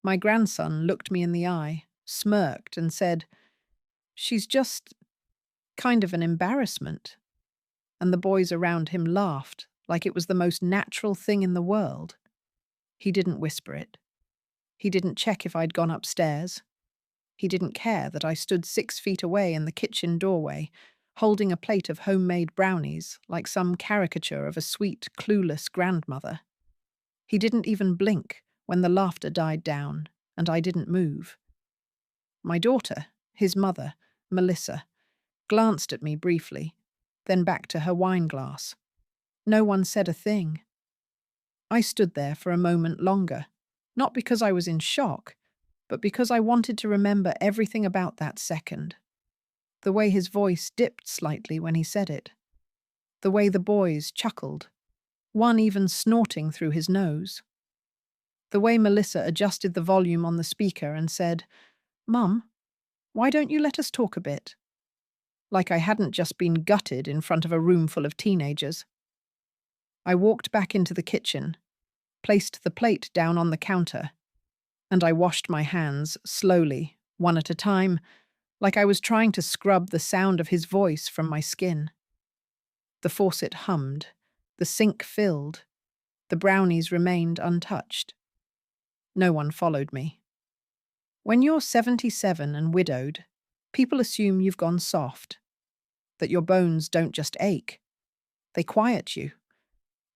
My grandson looked me in the eye, smirked, and said, "She's just kind of an embarrassment." And the boys around him laughed like it was the most natural thing in the world. He didn't whisper it. He didn't check if I'd gone upstairs. He didn't care that I stood 6 feet away in the kitchen doorway, holding a plate of homemade brownies like some caricature of a sweet, clueless grandmother. He didn't even blink when the laughter died down and I didn't move. My daughter, his mother, Melissa, glanced at me briefly, then back to her wine glass. No one said a thing. I stood there for a moment longer, not because I was in shock, but because I wanted to remember everything about that second. The way his voice dipped slightly when he said it. The way the boys chuckled, one even snorting through his nose. The way Melissa adjusted the volume on the speaker and said, "Mum, why don't you let us talk a bit?" Like I hadn't just been gutted in front of a room full of teenagers. I walked back into the kitchen, placed the plate down on the counter, and I washed my hands slowly, one at a time, like I was trying to scrub the sound of his voice from my skin. The faucet hummed, the sink filled, the brownies remained untouched. No one followed me. When you're 77 and widowed, people assume you've gone soft, that your bones don't just ache, they quiet you,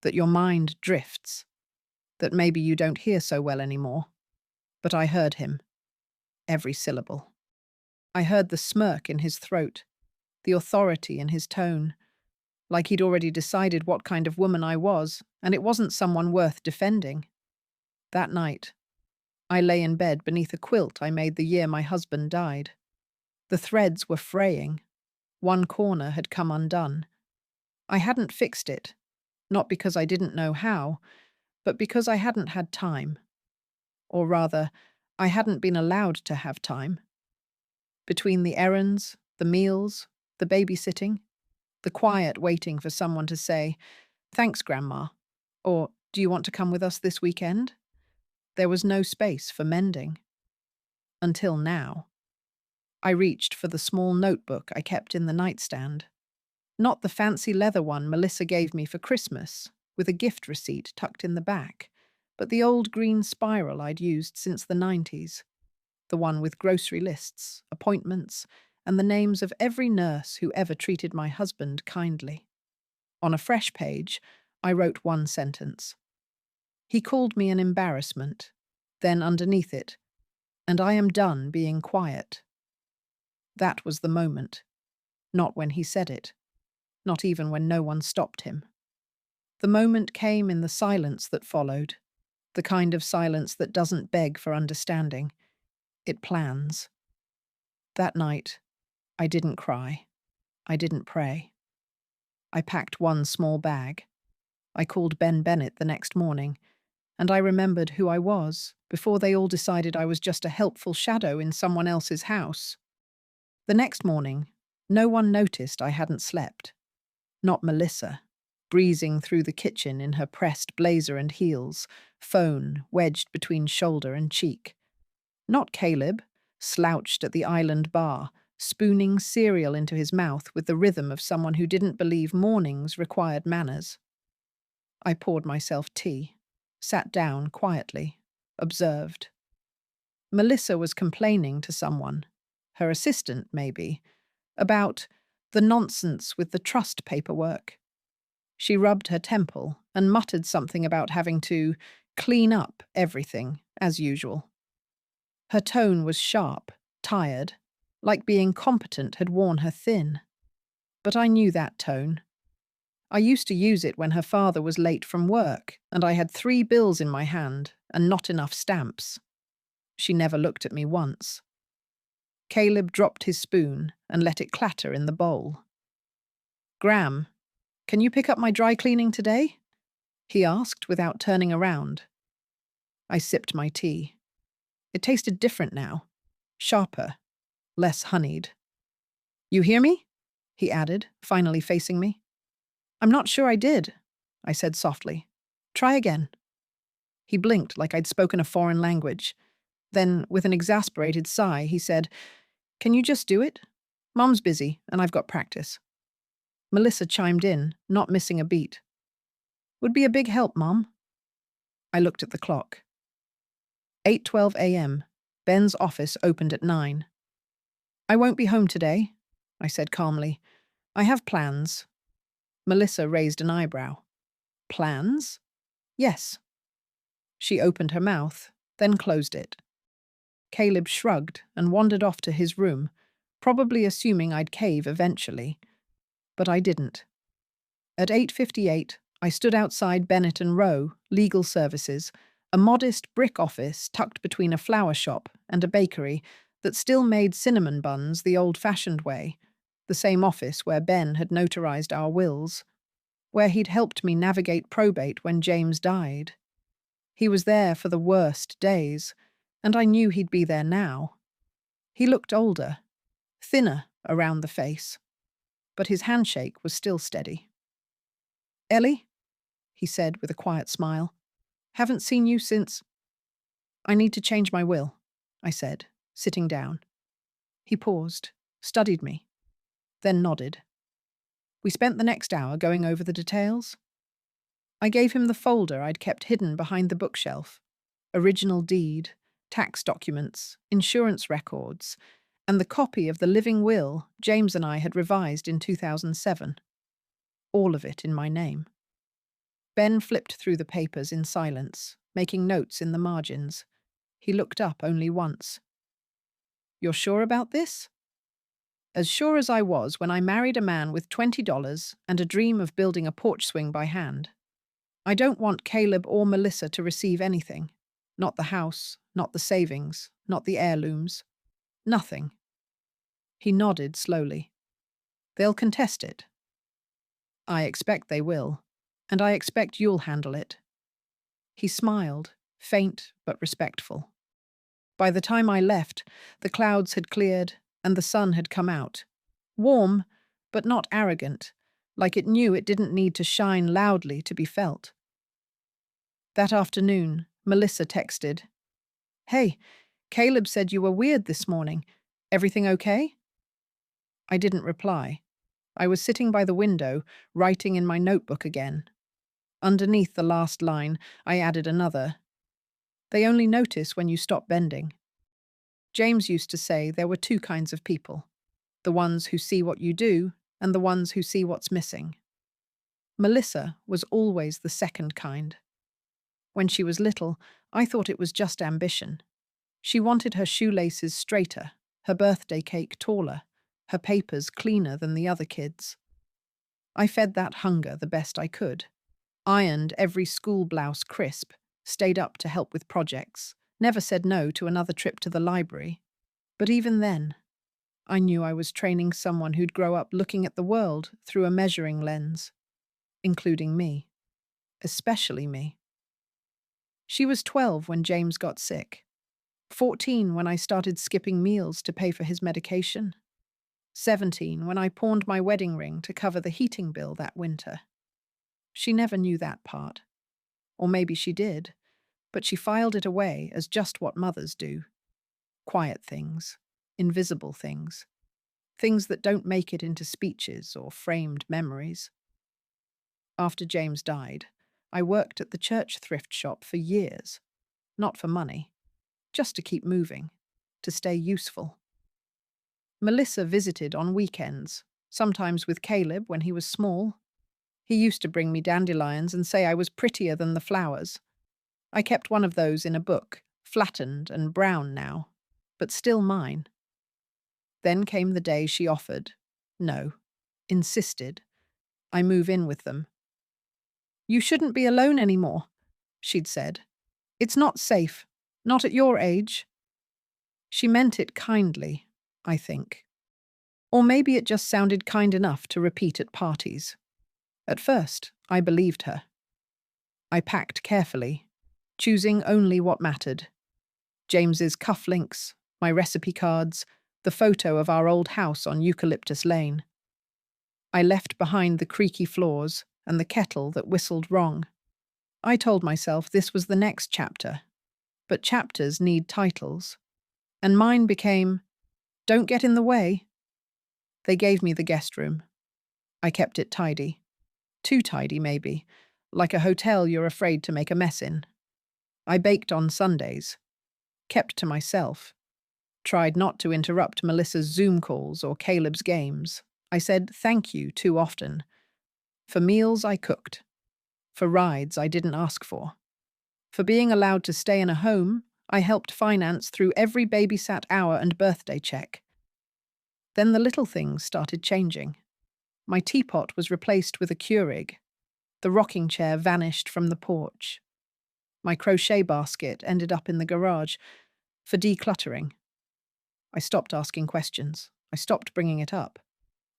that your mind drifts, that maybe you don't hear so well anymore. But I heard him, every syllable. I heard the smirk in his throat, the authority in his tone, like he'd already decided what kind of woman I was, and it wasn't someone worth defending. That night, I lay in bed beneath a quilt I made the year my husband died. The threads were fraying. One corner had come undone. I hadn't fixed it, not because I didn't know how, but because I hadn't had time. Or rather, I hadn't been allowed to have time. Between the errands, the meals, the babysitting, the quiet waiting for someone to say, "Thanks, Grandma," or "Do you want to come with us this weekend?" There was no space for mending. Until now. I reached for the small notebook I kept in the nightstand. Not the fancy leather one Melissa gave me for Christmas, with a gift receipt tucked in the back, but the old green spiral I'd used since the 90s. The one with grocery lists, appointments, and the names of every nurse who ever treated my husband kindly. On a fresh page, I wrote one sentence. He called me an embarrassment. Then underneath it, "And I am done being quiet." That was the moment. Not when he said it. Not even when no one stopped him. The moment came in the silence that followed. The kind of silence that doesn't beg for understanding. It plans. That night, I didn't cry. I didn't pray. I packed one small bag. I called Ben Bennett the next morning, and I remembered who I was before they all decided I was just a helpful shadow in someone else's house. The next morning, no one noticed I hadn't slept. Not Melissa, breezing through the kitchen in her pressed blazer and heels, phone wedged between shoulder and cheek. Not Caleb, slouched at the island bar, spooning cereal into his mouth with the rhythm of someone who didn't believe mornings required manners. I poured myself tea, sat down quietly, observed. Melissa was complaining to someone, her assistant maybe, about the nonsense with the trust paperwork. She rubbed her temple and muttered something about having to clean up everything, as usual. Her tone was sharp, tired, like being competent had worn her thin. But I knew that tone. I used to use it when her father was late from work, and I had 3 bills in my hand and not enough stamps. She never looked at me once. Caleb dropped his spoon and let it clatter in the bowl. "Graham, can you pick up my dry cleaning today?" he asked without turning around. I sipped my tea. It tasted different now, sharper, less honeyed. "You hear me?" he added, finally facing me. "I'm not sure I did," I said softly. "Try again." He blinked like I'd spoken a foreign language. Then, with an exasperated sigh, he said, "Can you just do it? Mum's busy, and I've got practice." Melissa chimed in, not missing a beat. "Would be a big help, Mum." I looked at the clock. 8:12 a.m. Ben's office opened at 9. "I won't be home today," I said calmly. "I have plans." Melissa raised an eyebrow. "Plans?" "Yes." She opened her mouth, then closed it. Caleb shrugged and wandered off to his room, probably assuming I'd cave eventually. But I didn't. At 8:58, I stood outside Bennett and Rowe, Legal Services, a modest brick office tucked between a flower shop and a bakery that still made cinnamon buns the old-fashioned way, the same office where Ben had notarized our wills, where he'd helped me navigate probate when James died. He was there for the worst days, and I knew he'd be there now. He looked older, thinner around the face, but his handshake was still steady. "Ellie," he said with a quiet smile, "haven't seen you since—" "I need to change my will," I said, sitting down. He paused, studied me, then nodded. We spent the next hour going over the details. I gave him the folder I'd kept hidden behind the bookshelf: original deed, tax documents, insurance records, and the copy of the living will James and I had revised in 2007. All of it in my name. Ben flipped through the papers in silence, making notes in the margins. He looked up only once. "You're sure about this?" "As sure as I was when I married a man with $20 and a dream of building a porch swing by hand. I don't want Caleb or Melissa to receive anything. Not the house, not the savings, not the heirlooms. Nothing." He nodded slowly. "They'll contest it." "I expect they will, and I expect you'll handle it." He smiled, faint but respectful. By the time I left, the clouds had cleared and the sun had come out. Warm, but not arrogant, like it knew it didn't need to shine loudly to be felt. That afternoon, Melissa texted, "Hey, Caleb said you were weird this morning. Everything okay?" I didn't reply. I was sitting by the window, writing in my notebook again. Underneath the last line, I added another. "They only notice when you stop bending." James used to say there were two kinds of people: the ones who see what you do and the ones who see what's missing. Melissa was always the second kind. When she was little, I thought it was just ambition. She wanted her shoelaces straighter, her birthday cake taller, her papers cleaner than the other kids. I fed that hunger the best I could. Ironed every school blouse crisp, stayed up to help with projects, never said no to another trip to the library. But even then, I knew I was training someone who'd grow up looking at the world through a measuring lens, including me, especially me. She was 12 when James got sick, 14 when I started skipping meals to pay for his medication, 17 when I pawned my wedding ring to cover the heating bill that winter. She never knew that part. Or maybe she did, but she filed it away as just what mothers do. Quiet things, invisible things, things that don't make it into speeches or framed memories. After James died, I worked at the church thrift shop for years. Not for money, just to keep moving, to stay useful. Melissa visited on weekends, sometimes with Caleb when he was small. He used to bring me dandelions and say I was prettier than the flowers. I kept one of those in a book, flattened and brown now, but still mine. Then came the day she offered, no, insisted, I move in with them. "You shouldn't be alone anymore," she'd said. "It's not safe, not at your age." She meant it kindly, I think. Or maybe it just sounded kind enough to repeat at parties. At first, I believed her. I packed carefully, choosing only what mattered. James's cufflinks, my recipe cards, the photo of our old house on Eucalyptus Lane. I left behind the creaky floors and the kettle that whistled wrong. I told myself this was the next chapter. but chapters need titles. And mine became, Don't Get in the Way. They gave me the guest room. I kept it tidy. Too tidy, maybe. Like a hotel you're afraid to make a mess in. I baked on Sundays. Kept to myself. Tried not to interrupt Melissa's Zoom calls or Caleb's games. I said thank you too often. For meals I cooked. For rides I didn't ask for. For being allowed to stay in a home I helped finance through every babysat hour and birthday check. Then the little things started changing. My teapot was replaced with a Keurig. The rocking chair vanished from the porch. My crochet basket ended up in the garage for decluttering. I stopped asking questions. I stopped bringing it up.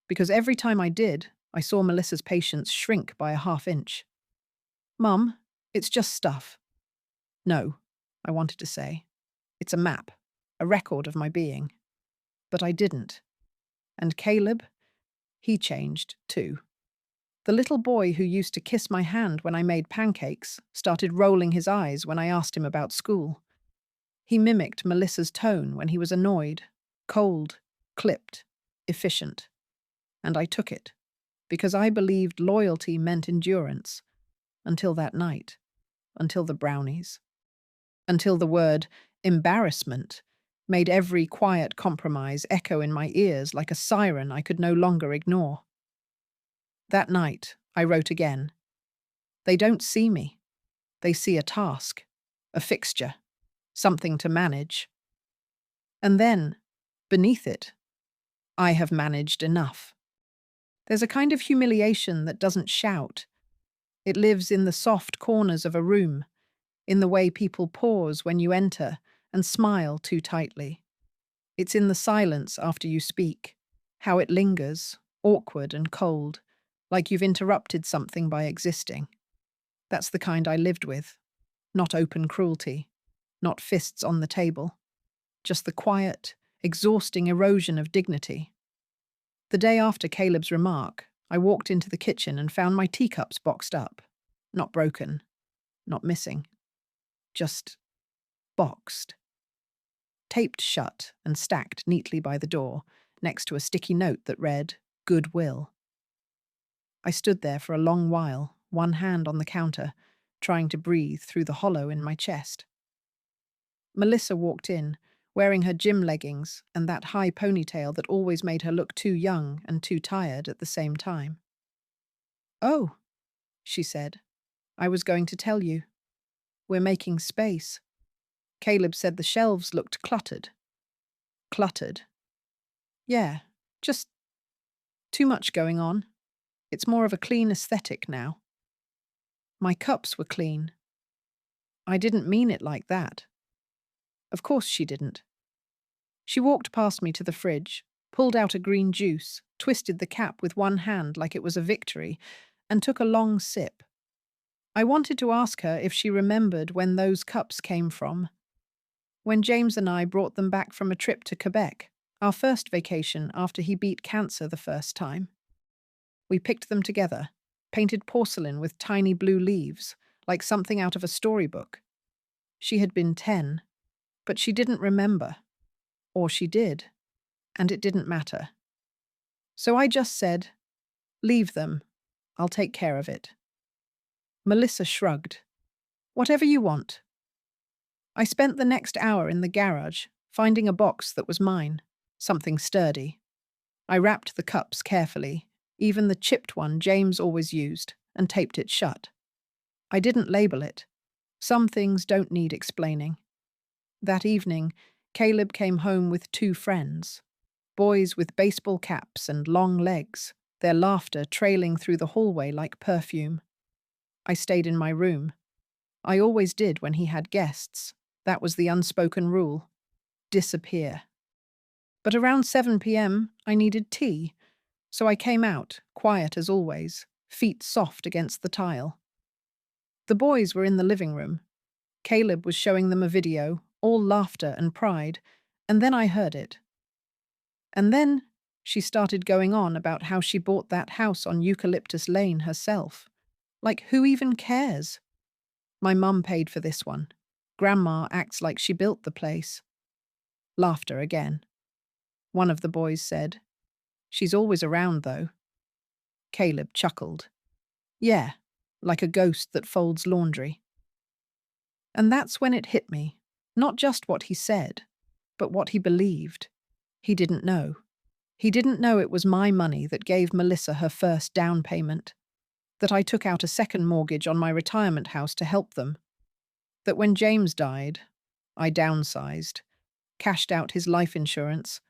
Because every time I did, I saw Melissa's patience shrink by a half-inch. Mum, it's just stuff. No, I wanted to say. It's a map, a record of my being. But I didn't. And Caleb, he changed too. The little boy who used to kiss my hand when I made pancakes started rolling his eyes when I asked him about school. He mimicked Melissa's tone when he was annoyed, cold, clipped, efficient. And I took it, because I believed loyalty meant endurance. Until that night. Until the brownies. Until the word embarrassment made every quiet compromise echo in my ears like a siren I could no longer ignore. That night, I wrote again. They don't see me. They see a task, a fixture, something to manage. And then, beneath it, I have managed enough. There's a kind of humiliation that doesn't shout. It lives in the soft corners of a room, in the way people pause when you enter and smile too tightly. It's in the silence after you speak, how it lingers, awkward and cold, like you've interrupted something by existing. That's the kind I lived with. Not open cruelty, not fists on the table, just the quiet, exhausting erosion of dignity. The day after Caleb's remark, I walked into the kitchen and found my teacups boxed up. Not broken, not missing. Just boxed. Taped shut and stacked neatly by the door, next to a sticky note that read, Goodwill. I stood there for a long while, one hand on the counter, trying to breathe through the hollow in my chest. Melissa walked in, wearing her gym leggings and that high ponytail that always made her look too young and too tired at the same time. Oh, she said, I was going to tell you. We're making space. Caleb said the shelves looked cluttered. Cluttered? Yeah, just too much going on. It's more of a clean aesthetic now. My cups were clean. I didn't mean it like that. Of course she didn't. She walked past me to the fridge, pulled out a green juice, twisted the cap with one hand like it was a victory, and took a long sip. I wanted to ask her if she remembered when those cups came from. When James and I brought them back from a trip to Quebec, our first vacation after he beat cancer the first time. We picked them together, painted porcelain with tiny blue leaves, like something out of a storybook. She had been 10, but she didn't remember. Or she did, and it didn't matter. So I just said, leave them. I'll take care of it. Melissa shrugged. Whatever you want. I spent the next hour in the garage, finding a box that was mine, something sturdy. I wrapped the cups carefully, even the chipped one James always used, and taped it shut. I didn't label it. Some things don't need explaining. That evening, Caleb came home with 2 friends, boys with baseball caps and long legs, their laughter trailing through the hallway like perfume. I stayed in my room. I always did when he had guests. That was the unspoken rule. Disappear. But around 7 p.m., I needed tea, so I came out, quiet as always, feet soft against the tile. The boys were in the living room. Caleb was showing them a video, all laughter and pride, and then I heard it. And then she started going on about how she bought that house on Eucalyptus Lane herself. Like, who even cares? My mum paid for this one. Grandma acts like she built the place. Laughter again. One of the boys said, "She's always around, though." Caleb chuckled. "Yeah, like a ghost that folds laundry." And that's when it hit me. Not just what he said, but what he believed. He didn't know. He didn't know it was my money that gave Melissa her first down payment, that I took out a second mortgage on my retirement house to help them, that when James died, I downsized, cashed out his life insurance,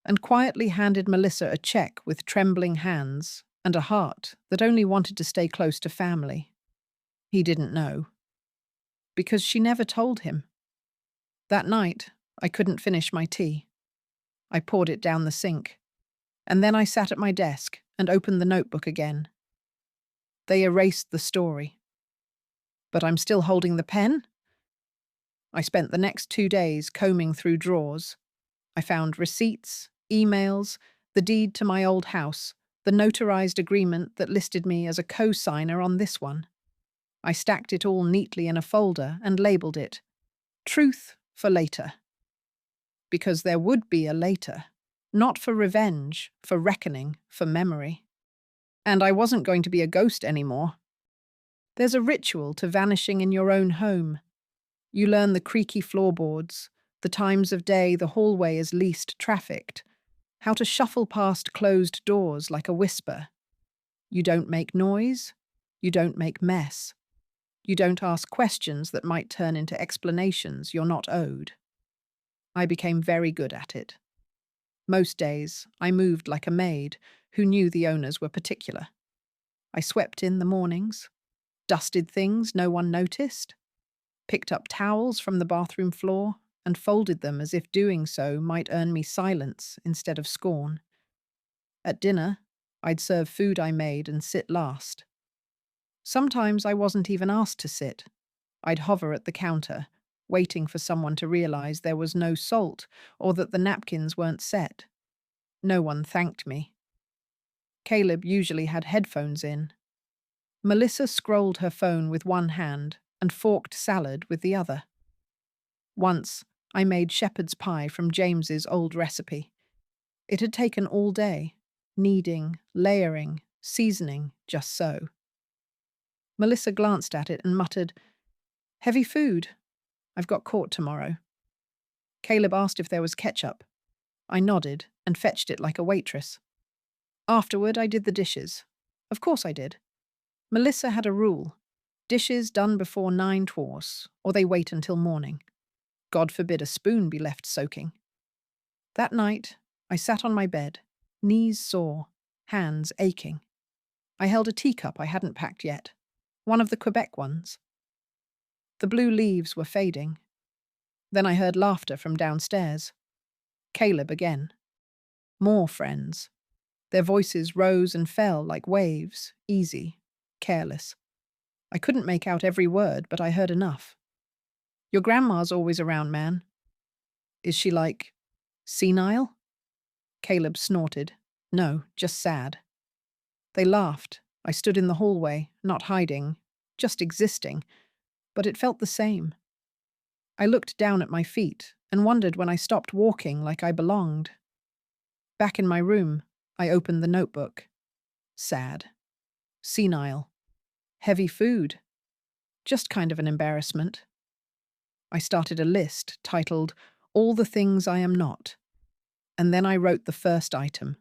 and quietly handed Melissa a check with trembling hands and a heart that only wanted to stay close to family. He didn't know. Because she never told him. That night, I couldn't finish my tea. I poured it down the sink, and then I sat at my desk and opened the notebook again. They erased the story. But I'm still holding the pen? I spent the next 2 days combing through drawers. I found receipts, emails, the deed to my old house, the notarized agreement that listed me as a co-signer on this one. I stacked it all neatly in a folder and labeled it Truth for Later. Because there would be a later. Not for revenge, for reckoning, for memory. And I wasn't going to be a ghost anymore. There's a ritual to vanishing in your own home. You learn the creaky floorboards, the times of day the hallway is least trafficked, how to shuffle past closed doors like a whisper. You don't make noise. You don't make mess. You don't ask questions that might turn into explanations you're not owed. I became very good at it. Most days, I moved like a maid who knew the owners were particular. I swept in the mornings, dusted things no one noticed, picked up towels from the bathroom floor and folded them as if doing so might earn me silence instead of scorn. At dinner, I'd serve food I made and sit last. Sometimes I wasn't even asked to sit. I'd hover at the counter, waiting for someone to realize there was no salt or that the napkins weren't set. No one thanked me. Caleb usually had headphones in. Melissa scrolled her phone with one hand and forked salad with the other. Once, I made shepherd's pie from James's old recipe. It had taken all day, kneading, layering, seasoning, just so. Melissa glanced at it and muttered, "Heavy food. I've got court tomorrow." Caleb asked if there was ketchup. I nodded and fetched it like a waitress. Afterward, I did the dishes. Of course I did. Melissa had a rule. Dishes done before 9 or they wait until morning. God forbid a spoon be left soaking. That night, I sat on my bed, knees sore, hands aching. I held a teacup I hadn't packed yet, one of the Quebec ones. The blue leaves were fading. Then I heard laughter from downstairs. Caleb again. More friends. Their voices rose and fell like waves, easy, careless. I couldn't make out every word, but I heard enough. "Your grandma's always around, man." "Is she like senile?" Caleb snorted. "No, just sad." They laughed. I stood in the hallway, not hiding, just existing, but it felt the same. I looked down at my feet and wondered when I stopped walking like I belonged. Back in my room, I opened the notebook. Sad. Senile. Heavy food. Just kind of an embarrassment. I started a list titled, "All the Things I Am Not," and then I wrote the first item,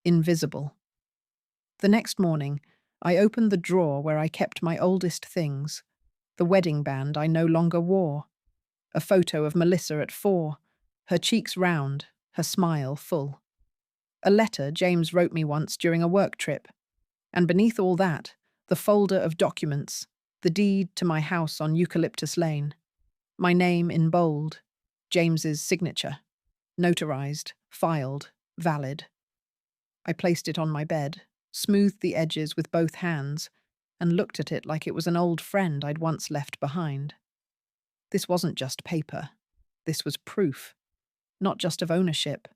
invisible. The next morning, I opened the drawer where I kept my oldest things, the wedding band I no longer wore, a photo of Melissa at 4, her cheeks round, her smile full. A letter James wrote me once during a work trip, and beneath all that, the folder of documents, the deed to my house on Eucalyptus Lane, my name in bold, James's signature, notarized, filed, valid. I placed it on my bed, smoothed the edges with both hands, and looked at it like it was an old friend I'd once left behind. This wasn't just paper. This was proof, not just of ownership,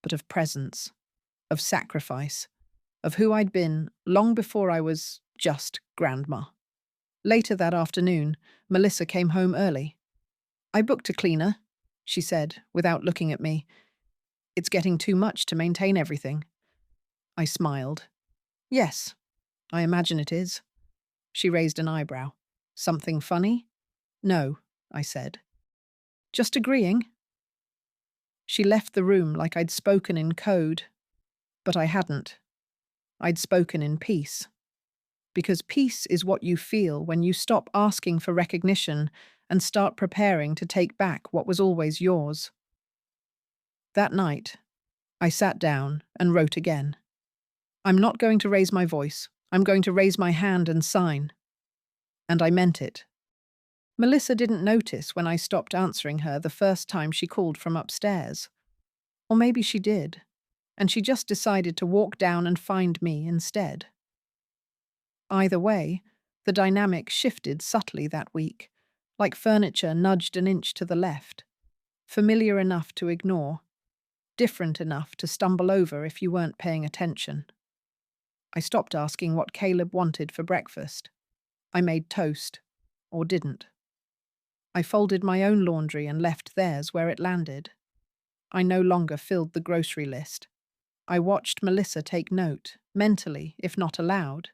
but of presence, of sacrifice, of who I'd been long before I was just grandma. Later that afternoon, Melissa came home early. I booked a cleaner, she said, without looking at me. It's getting too much to maintain everything. I smiled. Yes, I imagine it is. She raised an eyebrow. Something funny? No, I said. Just agreeing. She left the room like I'd spoken in code. But I hadn't. I'd spoken in peace. Because peace is what you feel when you stop asking for recognition and start preparing to take back what was always yours. That night, I sat down and wrote again. I'm not going to raise my voice. I'm going to raise my hand and sign. And I meant it. Melissa didn't notice when I stopped answering her the first time she called from upstairs. Or maybe she did, and she just decided to walk down and find me instead. Either way, the dynamic shifted subtly that week, like furniture nudged an inch to the left, familiar enough to ignore, different enough to stumble over if you weren't paying attention. I stopped asking what Caleb wanted for breakfast. I made toast, or didn't. I folded my own laundry and left theirs where it landed. I no longer filled the grocery list. I watched Melissa take note, mentally, if not aloud.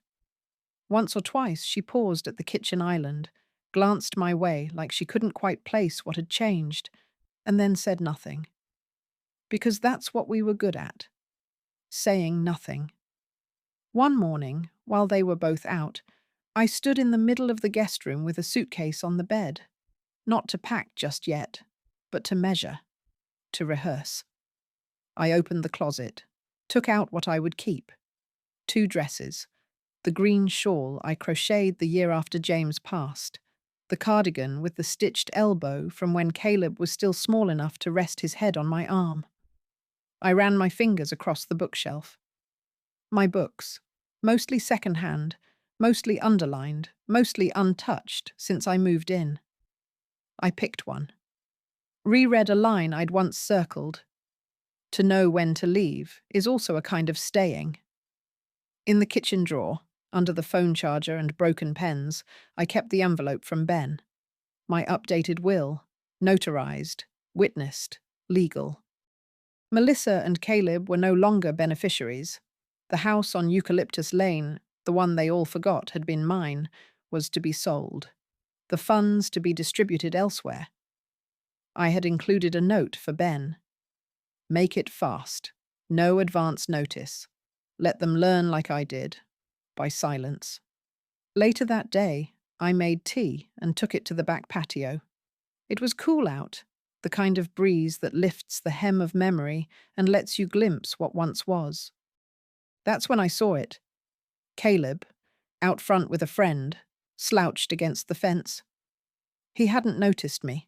Once or twice she paused at the kitchen island, glanced my way like she couldn't quite place what had changed, and then said nothing. Because that's what we were good at. Saying nothing. One morning, while they were both out, I stood in the middle of the guest room with a suitcase on the bed. Not to pack just yet, but to measure, to rehearse. I opened the closet, took out what I would keep. 2 dresses, the green shawl I crocheted the year after James passed, the cardigan with the stitched elbow from when Caleb was still small enough to rest his head on my arm. I ran my fingers across the bookshelf. My books, mostly second-hand, mostly underlined, mostly untouched since I moved in. I picked one. Reread a line I'd once circled. To know when to leave is also a kind of staying. In the kitchen drawer, under the phone charger and broken pens, I kept the envelope from Ben. My updated will, notarized, witnessed, legal. Melissa and Caleb were no longer beneficiaries. The house on Eucalyptus Lane, the one they all forgot had been mine, was to be sold. The funds to be distributed elsewhere. I had included a note for Ben. Make it fast. No advance notice. Let them learn like I did. By silence. Later that day, I made tea and took it to the back patio. It was cool out, the kind of breeze that lifts the hem of memory and lets you glimpse what once was. That's when I saw it. Caleb, out front with a friend, slouched against the fence. He hadn't noticed me.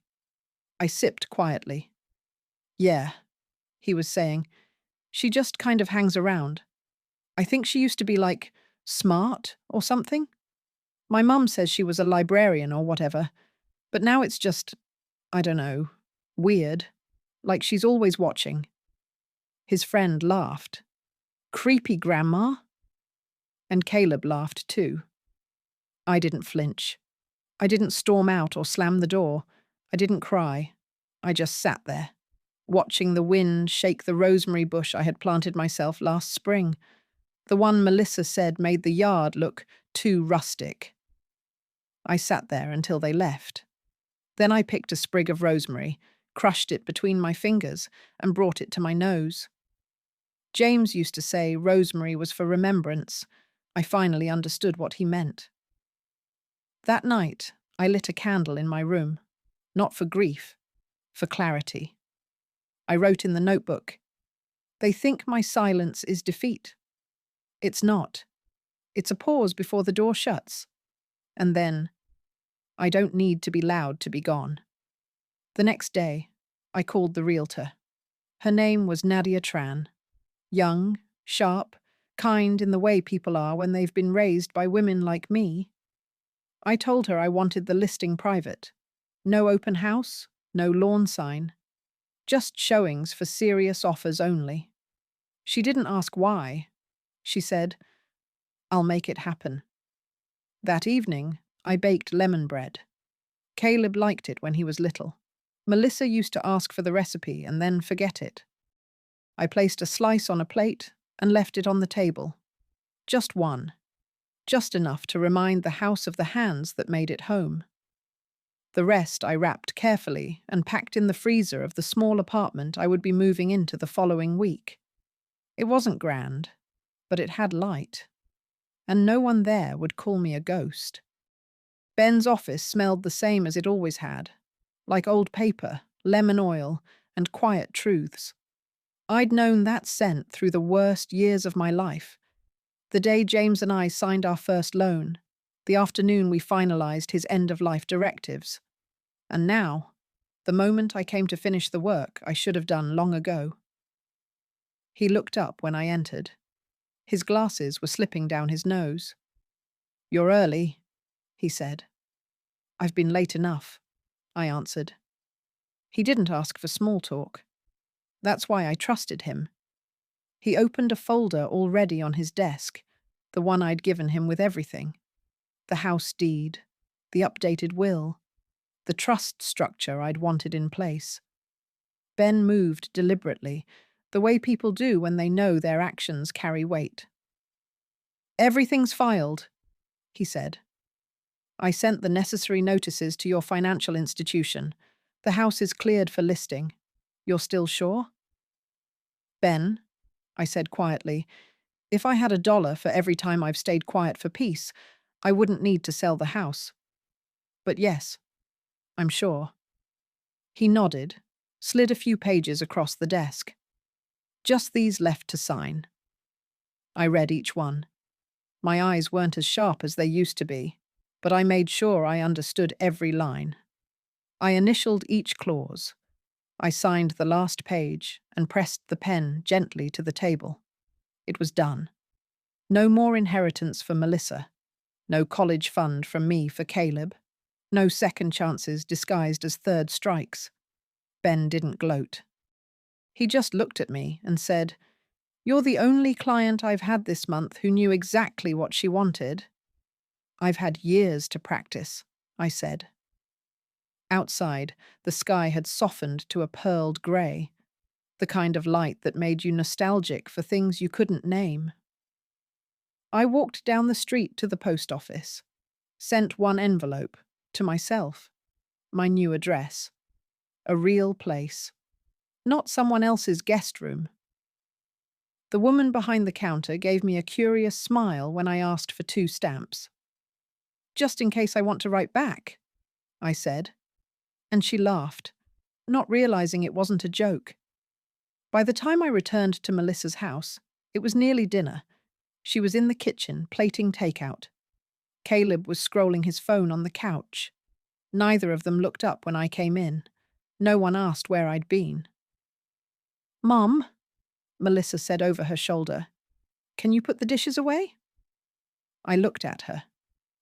I sipped quietly. Yeah, he was saying. She just kind of hangs around. I think she used to be like, smart or something. My mum says she was a librarian or whatever, but now it's just, I don't know, weird, like she's always watching. His friend laughed. Creepy grandma? And Caleb laughed too. I didn't flinch. I didn't storm out or slam the door. I didn't cry. I just sat there, watching the wind shake the rosemary bush I had planted myself last spring, the one Melissa said made the yard look too rustic. I sat there until they left. Then I picked a sprig of rosemary, crushed it between my fingers, and brought it to my nose. James used to say rosemary was for remembrance. I finally understood what he meant. That night, I lit a candle in my room, not for grief, for clarity. I wrote in the notebook, "They think my silence is defeat. It's not. It's a pause before the door shuts. And then, I don't need to be loud to be gone." The next day, I called the realtor. Her name was Nadia Tran. Young, sharp, kind in the way people are when they've been raised by women like me. I told her I wanted the listing private. No open house, no lawn sign. Just showings for serious offers only. She didn't ask why. She said, "I'll make it happen." That evening, I baked lemon bread. Caleb liked it when he was little. Melissa used to ask for the recipe and then forget it. I placed a slice on a plate and left it on the table. Just one. Just enough to remind the house of the hands that made it home. The rest I wrapped carefully and packed in the freezer of the small apartment I would be moving into the following week. It wasn't grand, but it had light. And no one there would call me a ghost. Ben's office smelled the same as it always had, like old paper, lemon oil, and quiet truths. I'd known that scent through the worst years of my life. The day James and I signed our first loan, the afternoon we finalized his end-of-life directives. And now, the moment I came to finish the work I should have done long ago. He looked up when I entered. His glasses were slipping down his nose. "You're early," he said. "I've been late enough," I answered. He didn't ask for small talk. That's why I trusted him. He opened a folder already on his desk, the one I'd given him with everything. The house deed, the updated will, the trust structure I'd wanted in place. Ben moved deliberately, the way people do when they know their actions carry weight. "Everything's filed," he said. "I sent the necessary notices to your financial institution. The house is cleared for listing. You're still sure?" "Ben," I said quietly, "if I had $1 for every time I've stayed quiet for peace, I wouldn't need to sell the house. But yes, I'm sure." He nodded, slid a few pages across the desk. "Just these left to sign." I read each one. My eyes weren't as sharp as they used to be, but I made sure I understood every line. I initialed each clause. I signed the last page and pressed the pen gently to the table. It was done. No more inheritance for Melissa. No college fund from me for Caleb. No second chances disguised as third strikes. Ben didn't gloat. He just looked at me and said, "You're the only client I've had this month who knew exactly what she wanted." "I've had years to practice," I said. Outside, the sky had softened to a pearled grey, the kind of light that made you nostalgic for things you couldn't name. I walked down the street to the post office, sent one envelope, to myself, my new address. A real place. Not someone else's guest room. The woman behind the counter gave me a curious smile when I asked for 2 stamps. "Just in case I want to write back," I said. And she laughed, not realizing it wasn't a joke. By the time I returned to Melissa's house, it was nearly dinner. She was in the kitchen, plating takeout. Caleb was scrolling his phone on the couch. Neither of them looked up when I came in. No one asked where I'd been. "Mom," Melissa said over her shoulder, "can you put the dishes away?" I looked at her.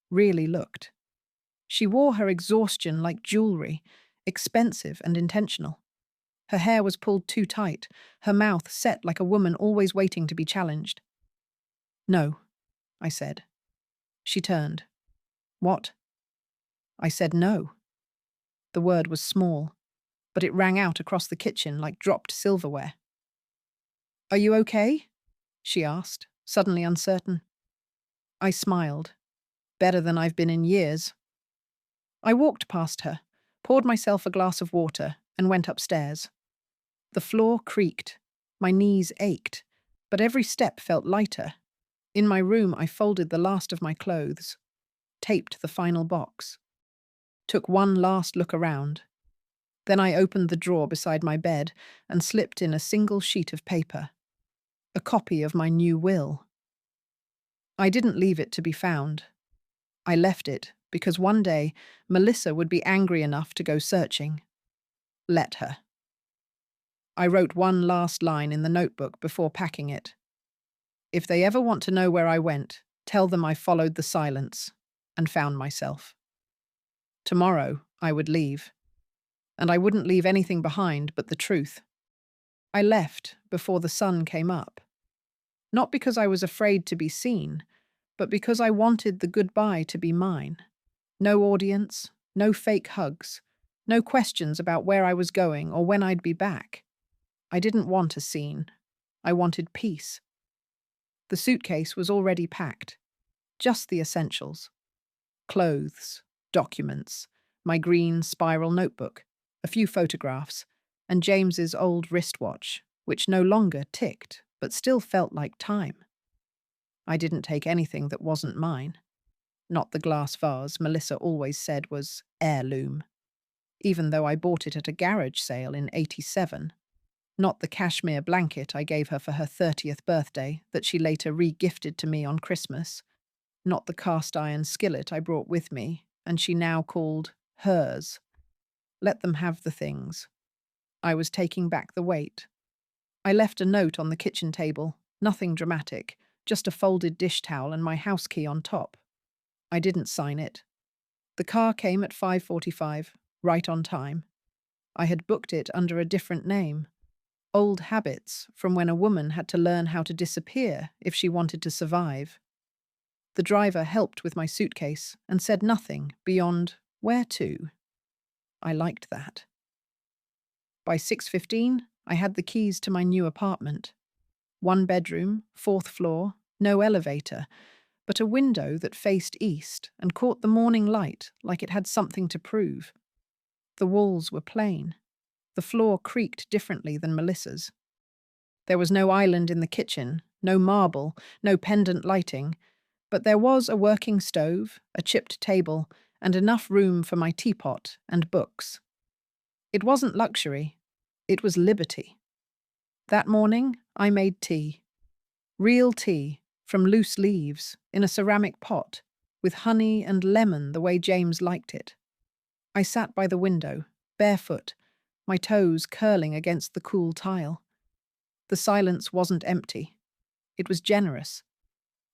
Really looked. She wore her exhaustion like jewelry, expensive and intentional. Her hair was pulled too tight, her mouth set like a woman always waiting to be challenged. "No," I said. She turned. "What?" I said no. The word was small, but it rang out across the kitchen like dropped silverware. "Are you okay?" she asked, suddenly uncertain. I smiled. Better than I've been in years. I walked past her, poured myself a glass of water, and went upstairs. The floor creaked. My knees ached, but every step felt lighter. In my room, I folded the last of my clothes, taped the final box, took one last look around. Then I opened the drawer beside my bed and slipped in a single sheet of paper. A copy of my new will. I didn't leave it to be found. I left it because one day Melissa would be angry enough to go searching. Let her. I wrote one last line in the notebook before packing it. If they ever want to know where I went, tell them I followed the silence and found myself. Tomorrow I would leave. And I wouldn't leave anything behind but the truth. I left before the sun came up. Not because I was afraid to be seen, but because I wanted the goodbye to be mine. No audience, no fake hugs, No questions about where I was going or when I'd be back. I didn't want a scene. I wanted peace. The suitcase was already packed. Just the essentials. Clothes, documents, my green spiral notebook, a few photographs, and James's old wristwatch, which no longer ticked, but still felt like time. I didn't take anything that wasn't mine. Not the glass vase Melissa always said was heirloom, even though I bought it at a garage sale in '87. Not the cashmere blanket I gave her for her 30th birthday that she later re-gifted to me on Christmas. Not the cast-iron skillet I brought with me, and she now called hers. Let them have the things. I was taking back the weight. I left a note on the kitchen table, nothing dramatic, just a folded dish towel and my house key on top. I didn't sign it. The car came at 5:45, right on time. I had booked it under a different name. Old habits from when a woman had to learn how to disappear if she wanted to survive. The driver helped with my suitcase and said nothing beyond, "Where to?" I liked that. By 6:15, I had the keys to my new apartment. 1 bedroom, 4th floor, no elevator, but a window that faced east and caught the morning light like it had something to prove. The walls were plain. The floor creaked differently than Melissa's. There was no island in the kitchen, no marble, no pendant lighting, but there was a working stove, a chipped table, and enough room for my teapot and books. It wasn't luxury, it was liberty. That morning, I made tea. Real tea, from loose leaves, in a ceramic pot, with honey and lemon the way James liked it. I sat by the window, barefoot, my toes curling against the cool tile. The silence wasn't empty. It was generous.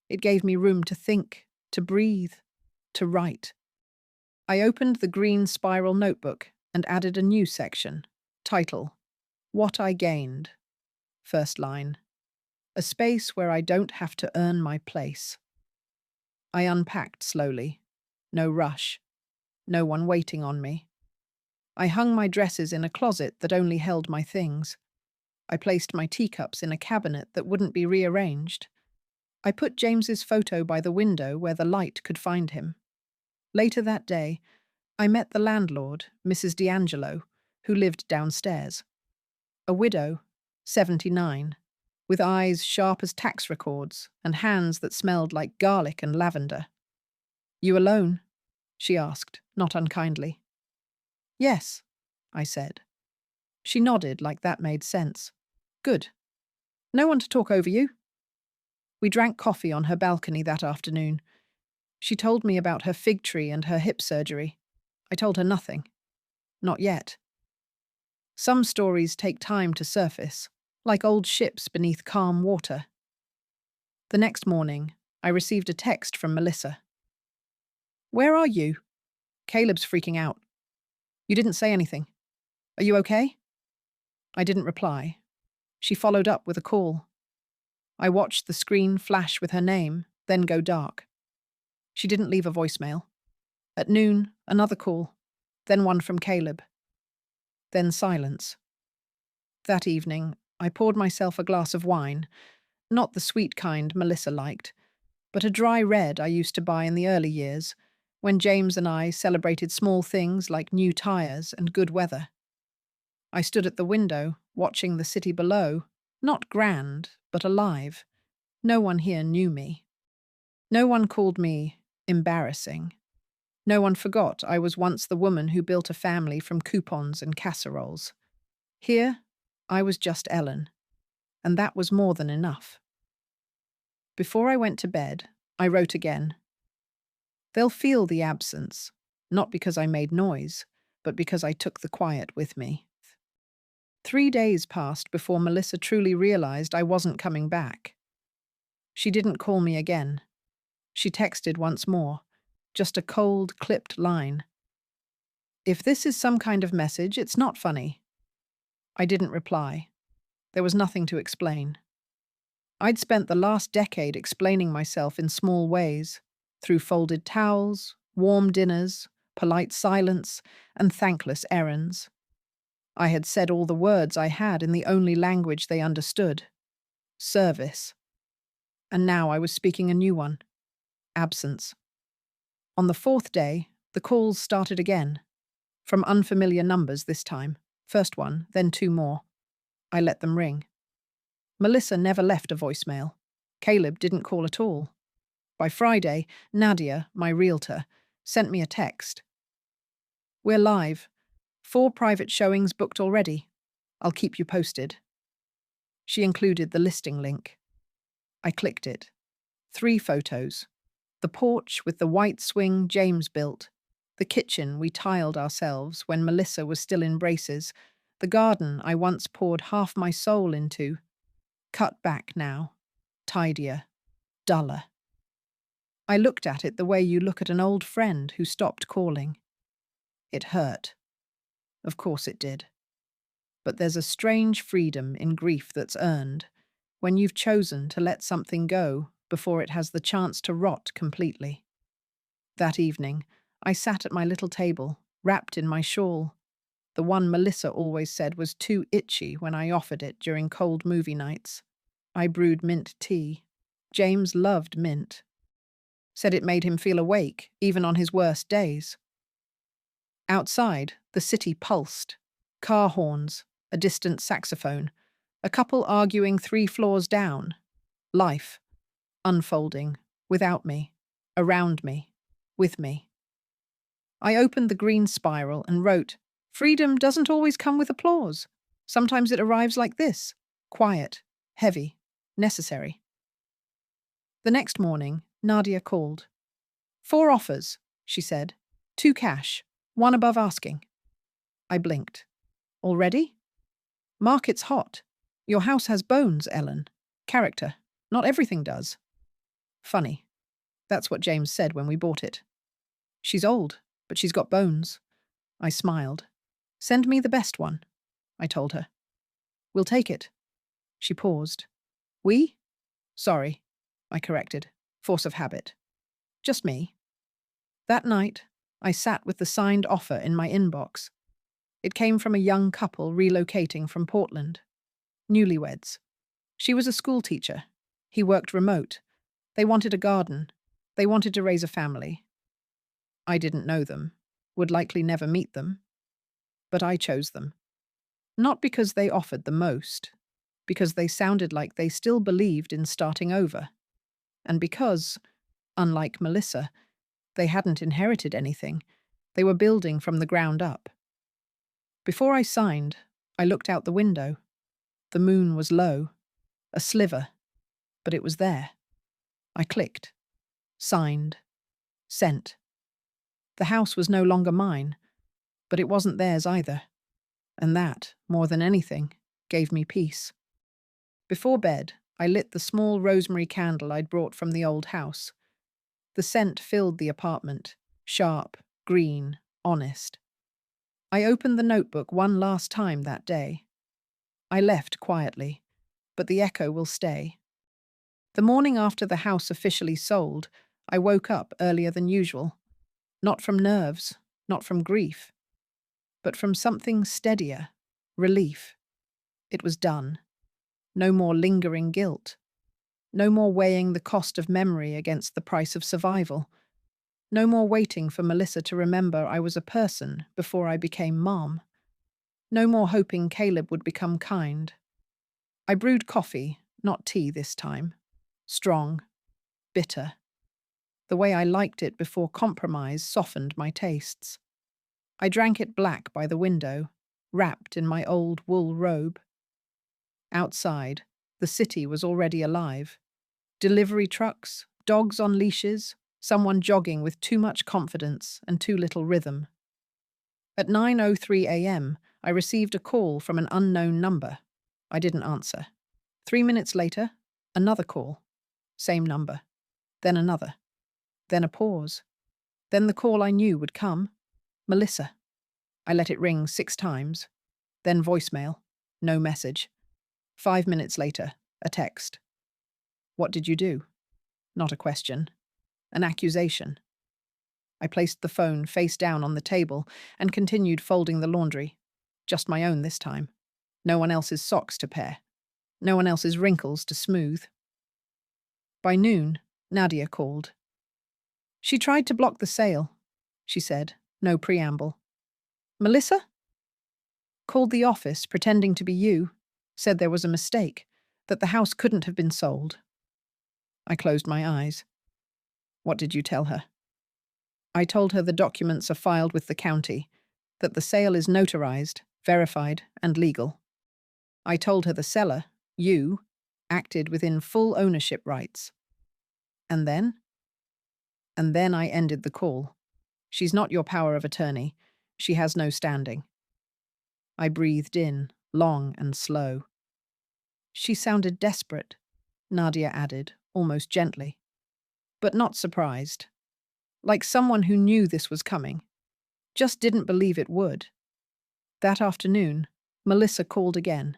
It gave me room to think, to breathe, to write. I opened the green spiral notebook and added a new section. Title: What I Gained. First line: A space where I don't have to earn my place. I unpacked slowly. No rush. No one waiting on me. I hung my dresses in a closet that only held my things. I placed my teacups in a cabinet that wouldn't be rearranged. I put James's photo by the window where the light could find him. Later that day, I met the landlord, Mrs. D'Angelo, who lived downstairs. A widow, 79, with eyes sharp as tax records and hands that smelled like garlic and lavender. "You alone?" she asked, not unkindly. "Yes," I said. She nodded like that made sense. "Good. No one to talk over you?" We drank coffee on her balcony that afternoon. She told me about her fig tree and her hip surgery. I told her nothing. Not yet. Some stories take time to surface, like old ships beneath calm water. The next morning, I received a text from Melissa. "Where are you? Caleb's freaking out. You didn't say anything. Are you okay?" I didn't reply. She followed up with a call. I watched the screen flash with her name, then go dark. She didn't leave a voicemail. At noon, another call, then one from Caleb. Then silence. That evening, I poured myself a glass of wine, not the sweet kind Melissa liked, but a dry red I used to buy in the early years, when James and I celebrated small things like new tires and good weather. I stood at the window, watching the city below, not grand, but alive. No one here knew me. No one called me embarrassing. No one forgot I was once the woman who built a family from coupons and casseroles. Here, I was just Ellen, and that was more than enough. Before I went to bed, I wrote again. They'll feel the absence, not because I made noise, but because I took the quiet with me. 3 days passed before Melissa truly realized I wasn't coming back. She didn't call me again. She texted once more, just a cold, clipped line. "If this is some kind of message, it's not funny." I didn't reply. There was nothing to explain. I'd spent the last decade explaining myself in small ways, through folded towels, warm dinners, polite silence, and thankless errands. I had said all the words I had in the only language they understood: service. And now I was speaking a new one: absence. On the fourth day, the calls started again. From unfamiliar numbers this time. First one, then two more. I let them ring. Melissa never left a voicemail. Caleb didn't call at all. By Friday, Nadia, my realtor, sent me a text. "We're live. 4 private showings booked already. I'll keep you posted." She included the listing link. I clicked it. 3 photos. The porch with the white swing James built. The kitchen we tiled ourselves when Melissa was still in braces. The garden I once poured half my soul into. Cut back now. Tidier. Duller. I looked at it the way you look at an old friend who stopped calling. It hurt. Of course it did. But there's a strange freedom in grief that's earned when you've chosen to let something go before it has the chance to rot completely. That evening, I sat at my little table, wrapped in my shawl, the one Melissa always said was too itchy when I offered it during cold movie nights. I brewed mint tea. James loved mint. Said it made him feel awake, even on his worst days. Outside, the city pulsed. Car horns, a distant saxophone, a couple arguing 3 floors down. Life, unfolding, without me, around me, with me. I opened the green spiral and wrote, "Freedom doesn't always come with applause. Sometimes it arrives like this: quiet, heavy, necessary." The next morning, Nadia called. "4 offers," she said. 2 cash, 1 above asking. I blinked. "Already?" "Market's hot. Your house has bones, Ellen. Character. Not everything does." Funny. That's what James said when we bought it. "She's old, but she's got bones." I smiled. "Send me the best one," I told her. "We'll take it." She paused. "We?" "Sorry," I corrected. Force of habit. "Just me." That night, I sat with the signed offer in my inbox. It came from a young couple relocating from Portland. Newlyweds. She was a school teacher. He worked remote. They wanted a garden. They wanted to raise a family. I didn't know them, would likely never meet them. But I chose them. Not because they offered the most, because they sounded like they still believed in starting over. And because, unlike Melissa, they hadn't inherited anything. They were building from the ground up. Before I signed, I looked out the window. The moon was low, a sliver, but it was there. I clicked. Signed. Sent. The house was no longer mine, but it wasn't theirs either. And that, more than anything, gave me peace. Before bed, I lit the small rosemary candle I'd brought from the old house. The scent filled the apartment, sharp, green, honest. I opened the notebook one last time that day. I left quietly, but the echo will stay. The morning after the house officially sold, I woke up earlier than usual. Not from nerves, not from grief, but from something steadier, relief. It was done. No more lingering guilt. No more weighing the cost of memory against the price of survival. No more waiting for Melissa to remember I was a person before I became mom. No more hoping Caleb would become kind. I brewed coffee, not tea this time. Strong. Bitter. The way I liked it before compromise softened my tastes. I drank it black by the window, wrapped in my old wool robe. Outside, the city was already alive. Delivery trucks, dogs on leashes, someone jogging with too much confidence and too little rhythm. At 9:03 a.m., I received a call from an unknown number. I didn't answer. 3 minutes later, another call. Same number. Then another. Then a pause. Then the call I knew would come. Melissa. I let it ring 6 times. Then voicemail. No message. 5 minutes later, a text. "What did you do?" Not a question. An accusation. I placed the phone face down on the table and continued folding the laundry. Just my own this time. No one else's socks to pair. No one else's wrinkles to smooth. By noon, Nadia called. She tried to block the sale, she said, no preamble. Melissa? Called the office, pretending to be you. Said there was a mistake, that the house couldn't have been sold. I closed my eyes. What did you tell her? I told her the documents are filed with the county, that the sale is notarized, verified, and legal. I told her the seller, you, acted within full ownership rights. And then? And then I ended the call. She's not your power of attorney. She has no standing. I breathed in, long and slow. She sounded desperate, Nadia added, almost gently. But not surprised. Like someone who knew this was coming. Just didn't believe it would. That afternoon, Melissa called again.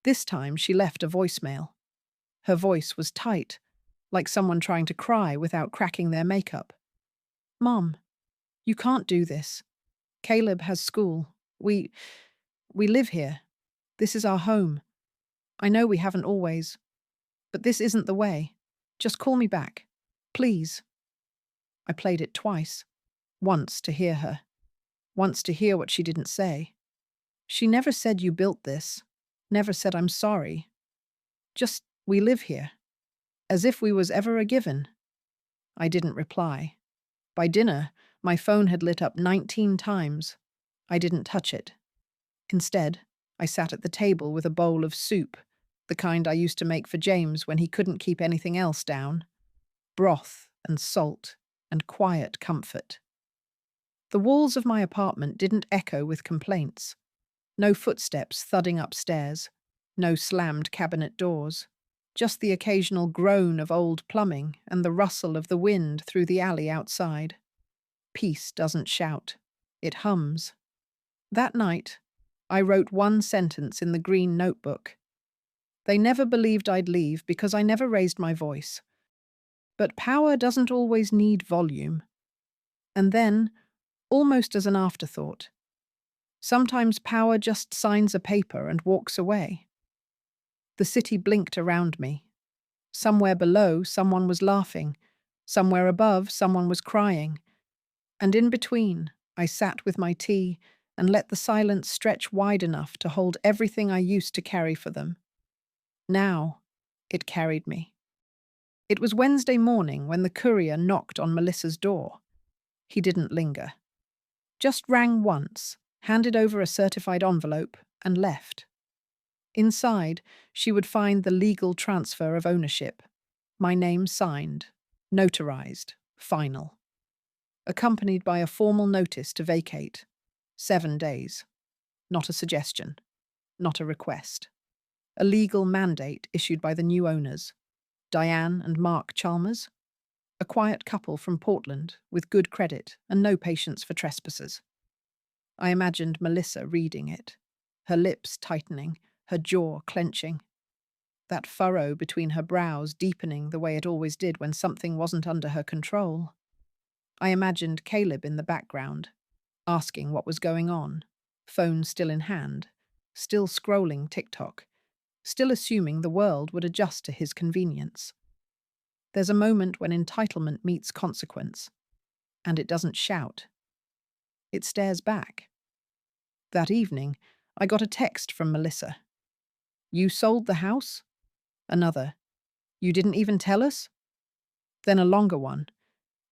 This time she left a voicemail. Her voice was tight, like someone trying to cry without cracking their makeup. Mom, you can't do this. Caleb has school. We live here. This is our home. I know we haven't always, but this isn't the way. Just call me back. Please. I played it twice. Once to hear her. Once to hear what she didn't say. She never said you built this. Never said I'm sorry. Just, we live here. As if we was ever a given. I didn't reply. By dinner, my phone had lit up 19 times. I didn't touch it. Instead, I sat at the table with a bowl of soup, the kind I used to make for James when he couldn't keep anything else down. Broth and salt and quiet comfort. The walls of my apartment didn't echo with complaints. No footsteps thudding upstairs. No slammed cabinet doors. Just the occasional groan of old plumbing and the rustle of the wind through the alley outside. Peace doesn't shout. It hums. That night, I wrote one sentence in the green notebook. They never believed I'd leave because I never raised my voice. But power doesn't always need volume. And then, almost as an afterthought, sometimes power just signs a paper and walks away. The city blinked around me. Somewhere below, someone was laughing. Somewhere above, someone was crying. And in between, I sat with my tea and let the silence stretch wide enough to hold everything I used to carry for them. Now, it carried me. It was Wednesday morning when the courier knocked on Melissa's door. He didn't linger. Just rang once, handed over a certified envelope, and left. Inside, she would find the legal transfer of ownership. My name signed, notarized, final. Accompanied by a formal notice to vacate. 7 days. Not a suggestion. Not a request. A legal mandate issued by the new owners, Diane and Mark Chalmers. A quiet couple from Portland with good credit and no patience for trespassers. I imagined Melissa reading it, her lips tightening, her jaw clenching. That furrow between her brows deepening the way it always did when something wasn't under her control. I imagined Caleb in the background, asking what was going on, phone still in hand, still scrolling TikTok, still assuming the world would adjust to his convenience. There's a moment when entitlement meets consequence, and it doesn't shout. It stares back. That evening, I got a text from Melissa. You sold the house? Another. You didn't even tell us? Then a longer one.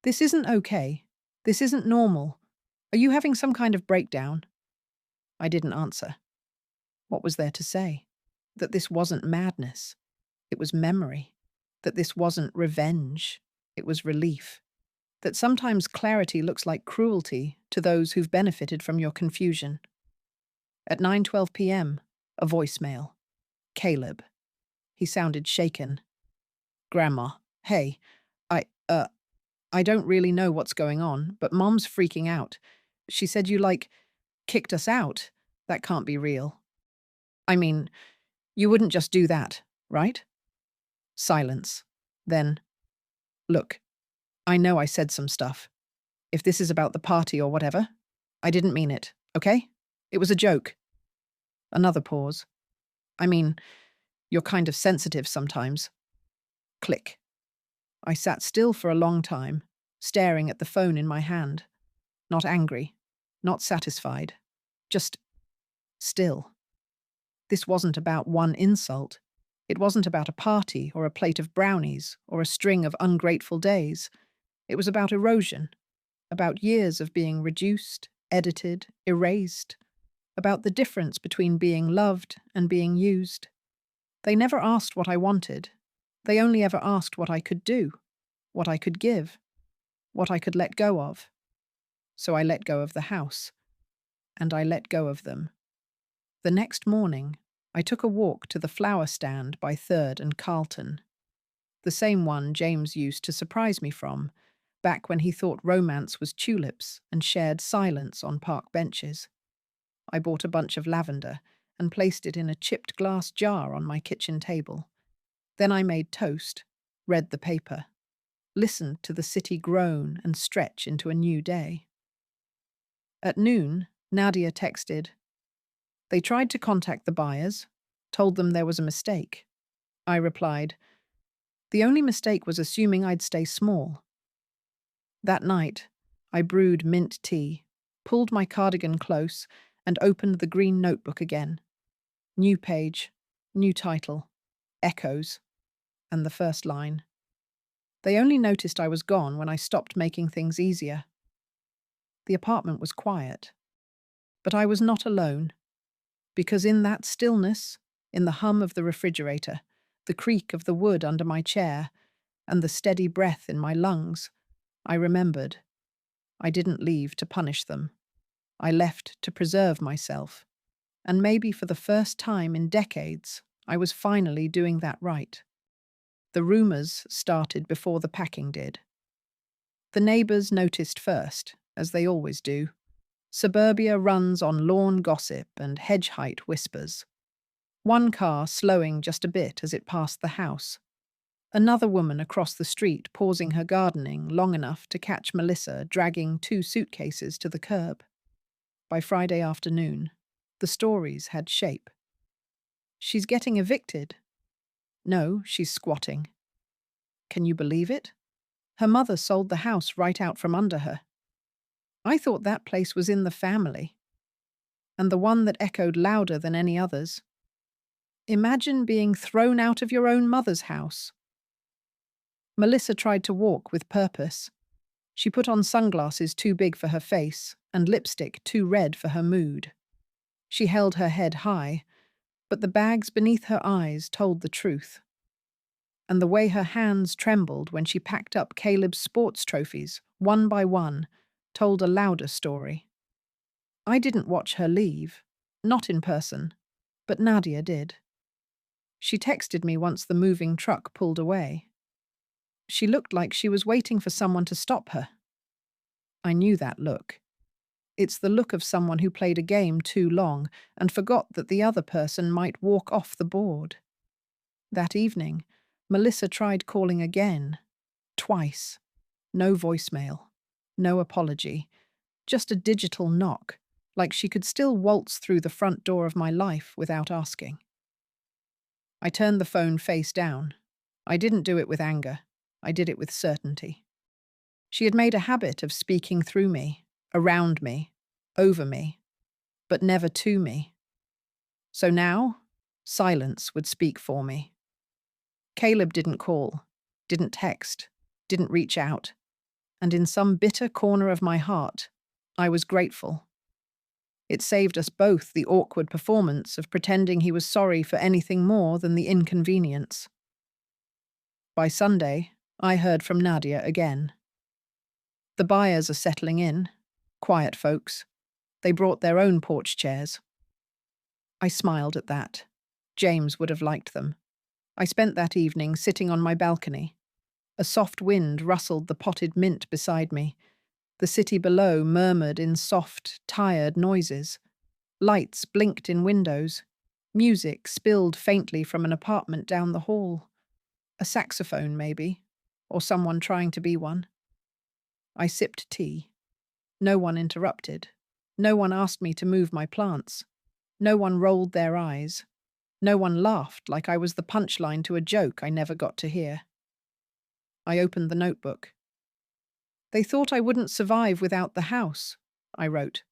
This isn't okay. This isn't normal. Are you having some kind of breakdown? I didn't answer. What was there to say? That this wasn't madness. It was memory. That this wasn't revenge. It was relief. That sometimes clarity looks like cruelty to those who've benefited from your confusion. At 9:12 p.m., a voicemail. Caleb. He sounded shaken. Grandma, hey, I don't really know what's going on, but Mom's freaking out. She said you, kicked us out. That can't be real. I mean, you wouldn't just do that, right? Silence. Then, look, I know I said some stuff. If this is about the party or whatever, I didn't mean it, okay? It was a joke. Another pause. I mean, you're kind of sensitive sometimes. Click. I sat still for a long time, staring at the phone in my hand. Not angry, not satisfied, just still. This wasn't about one insult. It wasn't about a party or a plate of brownies or a string of ungrateful days. It was about erosion, about years of being reduced, edited, erased, about the difference between being loved and being used. They never asked what I wanted. They only ever asked what I could do, what I could give, what I could let go of. So I let go of the house, and I let go of them. The next morning, I took a walk to the flower stand by 3rd and Carlton, the same one James used to surprise me from, back when he thought romance was tulips and shared silence on park benches. I bought a bunch of lavender and placed it in a chipped glass jar on my kitchen table. Then I made toast, read the paper, listened to the city groan and stretch into a new day. At noon, Nadia texted, "They tried to contact the buyers, told them there was a mistake." I replied, "The only mistake was assuming I'd stay small." That night, I brewed mint tea, pulled my cardigan close, and opened the green notebook again. New page, new title, echoes, and the first line. They only noticed I was gone when I stopped making things easier. The apartment was quiet, but I was not alone, because in that stillness, in the hum of the refrigerator, the creak of the wood under my chair, and the steady breath in my lungs, I remembered. I didn't leave to punish them. I left to preserve myself. And maybe for the first time in decades, I was finally doing that right. The rumors started before the packing did. The neighbors noticed first, as they always do. Suburbia runs on lawn gossip and hedge height whispers. One car slowing just a bit as it passed the house. Another woman across the street pausing her gardening long enough to catch Melissa dragging 2 suitcases to the curb. By Friday afternoon, the stories had shape. She's getting evicted. No, she's squatting. Can you believe it? Her mother sold the house right out from under her. I thought that place was in the family, and the one that echoed louder than any others. Imagine being thrown out of your own mother's house. Melissa tried to walk with purpose. She put on sunglasses too big for her face and lipstick too red for her mood. She held her head high, but the bags beneath her eyes told the truth. And the way her hands trembled when she packed up Caleb's sports trophies, one by one, told a louder story. I didn't watch her leave, not in person, but Nadia did. She texted me once the moving truck pulled away. She looked like she was waiting for someone to stop her. I knew that look. It's the look of someone who played a game too long and forgot that the other person might walk off the board. That evening, Melissa tried calling again, twice. No voicemail, no apology, just a digital knock, like she could still waltz through the front door of my life without asking. I turned the phone face down. I didn't do it with anger. I did it with certainty. She had made a habit of speaking through me, around me, over me, but never to me. So now, silence would speak for me. Caleb didn't call, didn't text, didn't reach out, and in some bitter corner of my heart, I was grateful. It saved us both the awkward performance of pretending he was sorry for anything more than the inconvenience. By Sunday, I heard from Nadia again. The buyers are settling in, quiet folks. They brought their own porch chairs. I smiled at that. James would have liked them. I spent that evening sitting on my balcony. A soft wind rustled the potted mint beside me. The city below murmured in soft, tired noises. Lights blinked in windows. Music spilled faintly from an apartment down the hall. A saxophone, maybe, or someone trying to be one. I sipped tea, No one interrupted. No one asked me to move my plants. No one rolled their eyes. No one laughed like I was the punchline to a joke I never got to hear. I opened the notebook. They thought I wouldn't survive without the house, I wrote.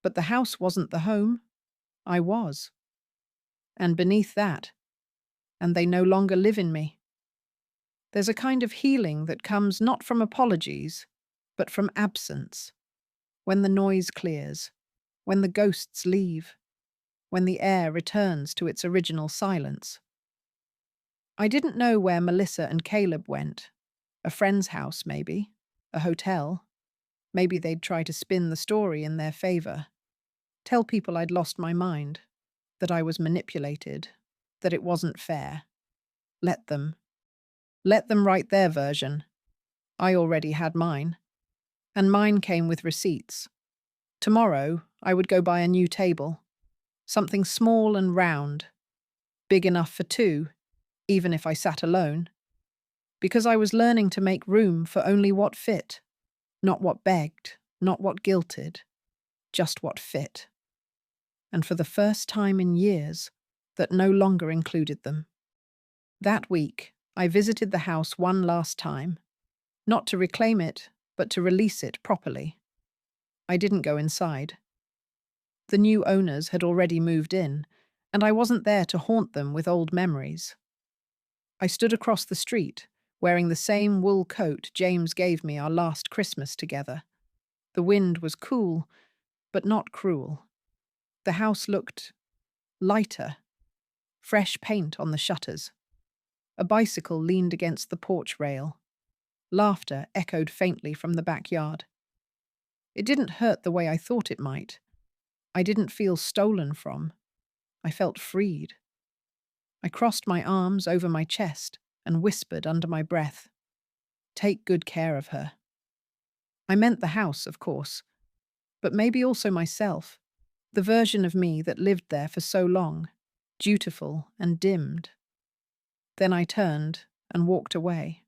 But the house wasn't the home. I was. And beneath that, and they no longer live in me. There's a kind of healing that comes not from apologies, but from absence. When the noise clears, when the ghosts leave, when the air returns to its original silence. I didn't know where Melissa and Caleb went. A friend's house, maybe. A hotel. Maybe they'd try to spin the story in their favor. Tell people I'd lost my mind, that I was manipulated, that it wasn't fair. Let them. Let them write their version. I already had mine. And mine came with receipts. Tomorrow, I would go buy a new table. Something small and round. Big enough for two, even if I sat alone. Because I was learning to make room for only what fit. Not what begged, not what guilted. Just what fit. And for the first time in years, that no longer included them. That week, I visited the house one last time. Not to reclaim it, but to release it properly. I didn't go inside. The new owners had already moved in, and I wasn't there to haunt them with old memories. I stood across the street, wearing the same wool coat James gave me our last Christmas together. The wind was cool, but not cruel. The house looked lighter, fresh paint on the shutters. A bicycle leaned against the porch rail. Laughter echoed faintly from the backyard. It didn't hurt the way I thought it might. I didn't feel stolen from. I felt freed. I crossed my arms over my chest and whispered under my breath, "Take good care of her." I meant the house, of course, but maybe also myself, the version of me that lived there for so long, dutiful and dimmed. Then I turned and walked away.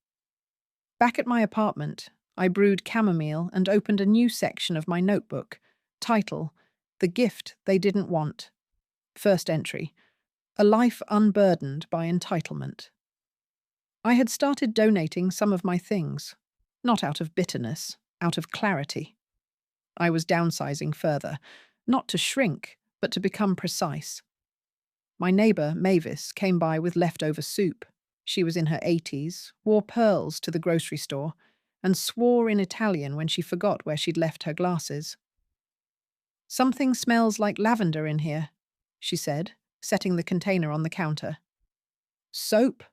Back at my apartment, I brewed chamomile and opened a new section of my notebook. Title: The Gift They Didn't Want. First entry: A life unburdened by entitlement. I had started donating some of my things, not out of bitterness, out of clarity. I was downsizing further, not to shrink, but to become precise. My neighbour, Mavis, came by with leftover soup. She was in her 80s, wore pearls to the grocery store, and swore in Italian when she forgot where she'd left her glasses. "Something smells like lavender in here," she said, setting the container on the counter. "Soap,"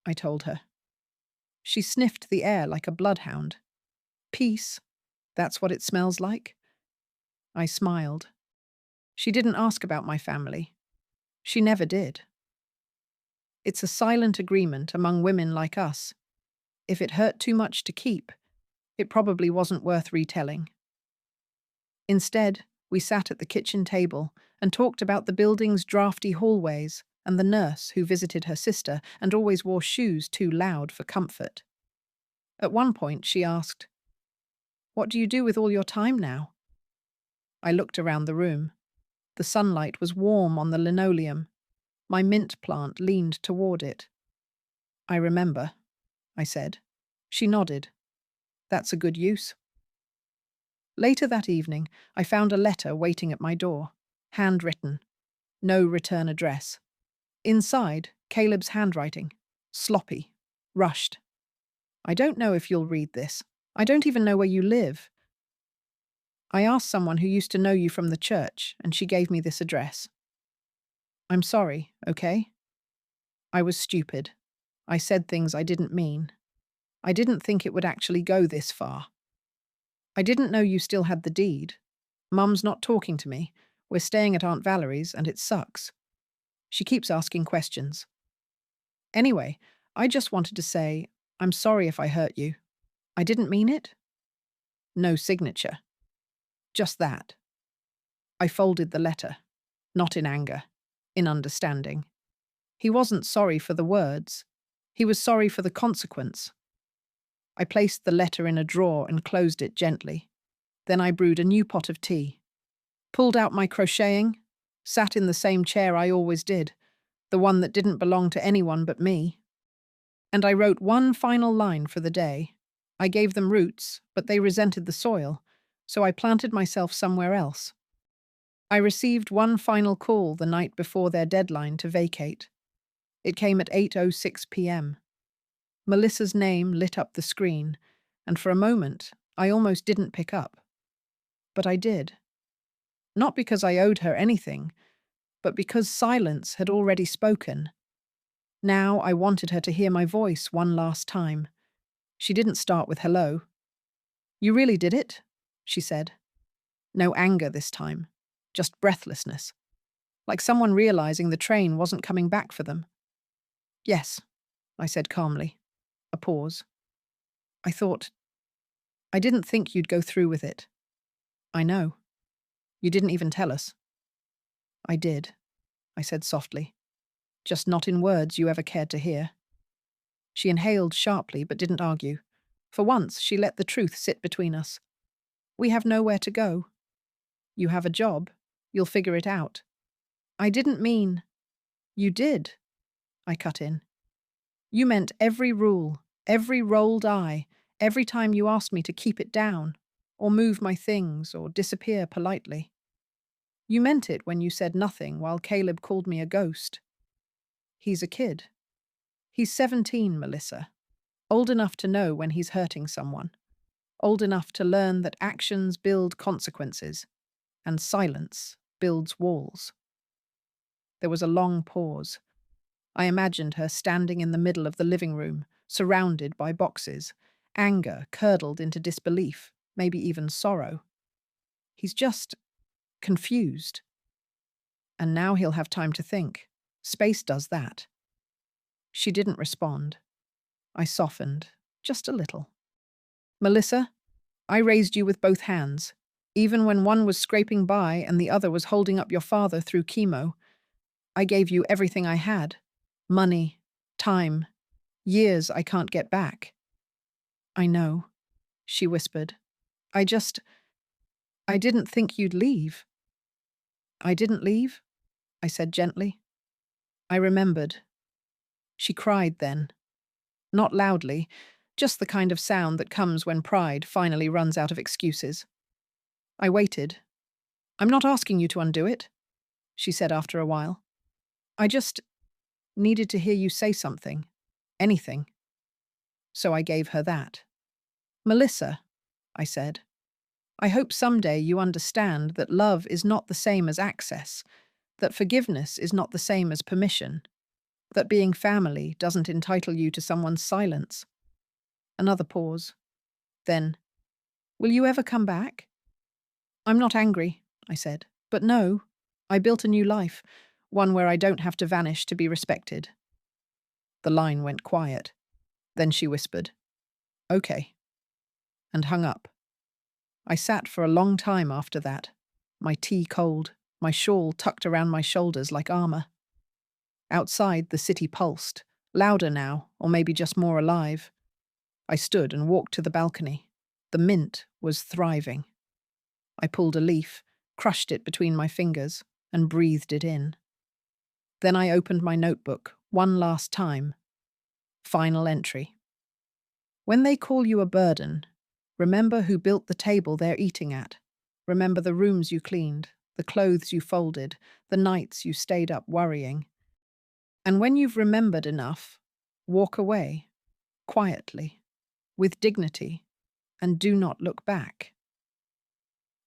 I told her. She sniffed the air like a bloodhound. "Peace, that's what it smells like." I smiled. She didn't ask about my family. She never did. It's a silent agreement among women like us. If it hurt too much to keep, it probably wasn't worth retelling. Instead, we sat at the kitchen table and talked about the building's drafty hallways and the nurse who visited her sister and always wore shoes too loud for comfort. At one point, she asked, "What do you do with all your time now?" I looked around the room. The sunlight was warm on the linoleum. My mint plant leaned toward it. "I remember," I said. She nodded. "That's a good use." Later that evening, I found a letter waiting at my door, handwritten. No return address. Inside, Caleb's handwriting. Sloppy. Rushed. "I don't know if you'll read this. I don't even know where you live. I asked someone who used to know you from the church, and she gave me this address. I'm sorry, okay? I was stupid. I said things I didn't mean. I didn't think it would actually go this far. I didn't know you still had the deed. Mum's not talking to me. We're staying at Aunt Valerie's, and it sucks. She keeps asking questions. Anyway, I just wanted to say, I'm sorry if I hurt you. I didn't mean it." No signature. Just that. I folded the letter. Not in anger. In understanding. He wasn't sorry for the words. He was sorry for the consequence. I placed the letter in a drawer and closed it gently. Then I brewed a new pot of tea, pulled out my crocheting, sat in the same chair I always did, the one that didn't belong to anyone but me. And I wrote one final line for the day. I gave them roots, but they resented the soil, so I planted myself somewhere else. I received one final call the night before their deadline to vacate. It came at 8:06 p.m. Melissa's name lit up the screen, and for a moment, I almost didn't pick up. But I did. Not because I owed her anything, but because silence had already spoken. Now I wanted her to hear my voice one last time. She didn't start with hello. "You really did it?" she said. No anger this time, just breathlessness, like someone realizing the train wasn't coming back for them. "Yes," I said calmly. A pause. I didn't think you'd go through with it." "I know. You didn't even tell us." "I did," I said softly. "Just not in words you ever cared to hear." She inhaled sharply but didn't argue. For once, she let the truth sit between us. "We have nowhere to go. You have a job. You'll figure it out." "I didn't mean—" "You did," I cut in. "You meant every rule, every rolled eye, every time you asked me to keep it down, or move my things, or disappear politely. You meant it when you said nothing while Caleb called me a ghost. He's a kid. He's 17, Melissa. Old enough to know when he's hurting someone. Old enough to learn that actions build consequences, and silence builds walls." There was a long pause. I imagined her standing in the middle of the living room, surrounded by boxes, anger curdled into disbelief, maybe even sorrow. "He's just confused. And now he'll have time to think. Space does that." She didn't respond. I softened, just a little. "Melissa, I raised you with both hands. Even when one was scraping by and the other was holding up your father through chemo, I gave you everything I had. Money, time, years I can't get back." "I know," she whispered. I didn't think you'd leave." "I didn't leave," I said gently. "I remembered." She cried then. Not loudly, just the kind of sound that comes when pride finally runs out of excuses. I waited. "I'm not asking you to undo it," she said after a while. "I just needed to hear you say something. Anything." So I gave her that. "Melissa," I said, "I hope someday you understand that love is not the same as access, that forgiveness is not the same as permission, that being family doesn't entitle you to someone's silence." Another pause. Then, "Will you ever come back?" "I'm not angry," I said, "but no, I built a new life, one where I don't have to vanish to be respected." The line went quiet. Then she whispered, "Okay," and hung up. I sat for a long time after that, my tea cold, my shawl tucked around my shoulders like armor. Outside, the city pulsed, louder now, or maybe just more alive. I stood and walked to the balcony. The mint was thriving. I pulled a leaf, crushed it between my fingers, and breathed it in. Then I opened my notebook, one last time. Final entry. "When they call you a burden, remember who built the table they're eating at. Remember the rooms you cleaned, the clothes you folded, the nights you stayed up worrying. And when you've remembered enough, walk away, quietly, with dignity, and do not look back."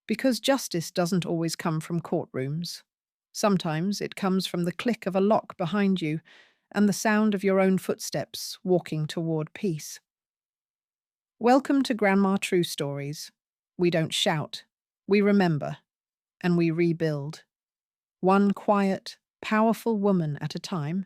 Because justice doesn't always come from courtrooms. Sometimes it comes from the click of a lock behind you and the sound of your own footsteps walking toward peace. Welcome to Grandma True Stories. We don't shout, we remember, and we rebuild. One quiet, powerful woman at a time.